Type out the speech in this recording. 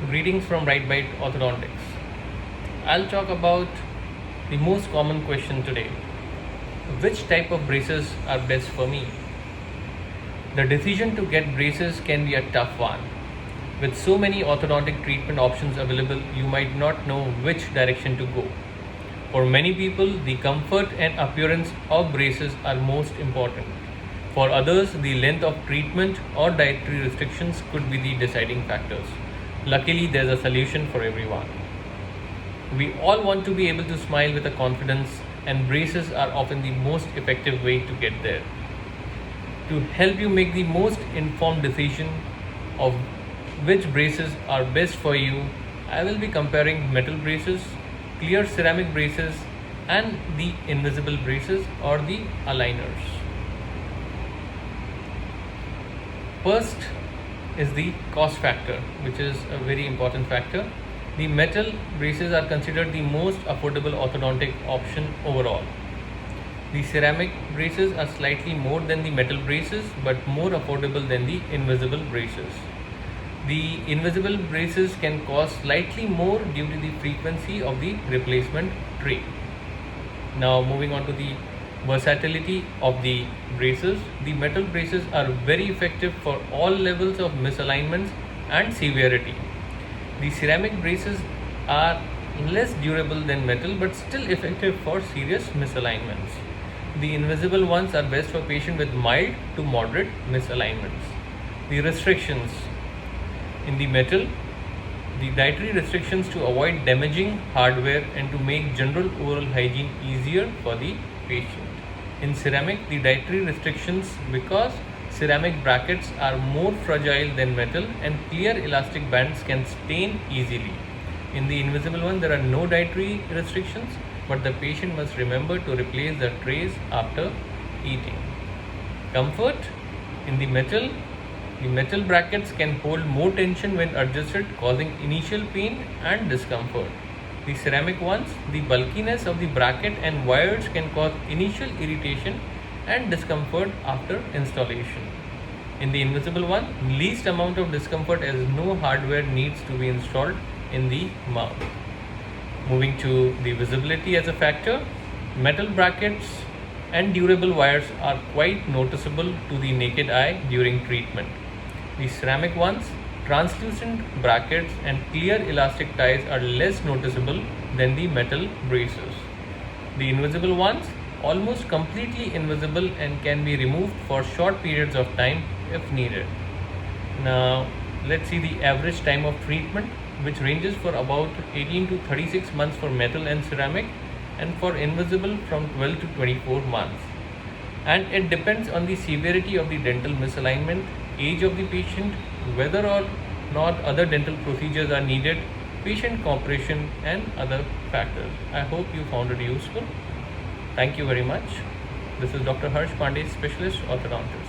Greetings from Right Bite Orthodontics. I'll talk about the most common question today. Which type of braces are best for me? The decision to get braces can be a tough one. With so many orthodontic treatment options available, you might not know which direction to go. For many people, the comfort and appearance of braces are most important. For others, the length of treatment or dietary restrictions could be the deciding factors. Luckily, there's a solution for everyone. We all want to be able to smile with a confidence, and braces are often the most effective way to get there. To help you make the most informed decision of which braces are best for you, I will be comparing metal braces, clear ceramic braces, and the invisible braces or the aligners. First is the cost factor, which is a very important factor. The metal braces are considered the most affordable orthodontic option overall. The ceramic braces are slightly more than the metal braces but more affordable than the invisible braces. The invisible braces can cost slightly more due to the frequency of the replacement tray. Now moving on to the versatility of the braces. The metal braces are very effective for all levels of misalignments and severity. The ceramic braces are less durable than metal but still effective for serious misalignments. The invisible ones are best for patients with mild to moderate misalignments. The restrictions in the metal, the dietary restrictions to avoid damaging hardware and to make general oral hygiene easier for the patient. In ceramic, the dietary restrictions because ceramic brackets are more fragile than metal and clear elastic bands can stain easily. In the invisible one, there are no dietary restrictions, but the patient must remember to replace the trays after eating. Comfort, in the metal brackets can hold more tension when adjusted, causing initial pain and discomfort. The ceramic ones, the bulkiness of the bracket and wires can cause initial irritation and discomfort after installation. In the invisible one, least amount of discomfort as no hardware needs to be installed in the mouth. Moving to the visibility as a factor, metal brackets and durable wires are quite noticeable to the naked eye during treatment. The ceramic ones, translucent brackets and clear elastic ties are less noticeable than the metal braces. The invisible ones, almost completely invisible and can be removed for short periods of time if needed. Now, let's see the average time of treatment, which ranges for about 18 to 36 months for metal and ceramic, and for invisible from 12 to 24 months. And it depends on the severity of the dental misalignment, age of the patient, whether or not other dental procedures are needed, patient cooperation, and other factors. I hope you found it useful. Thank you very much. This is Dr. Harsh Pandey, Specialist Orthodontist.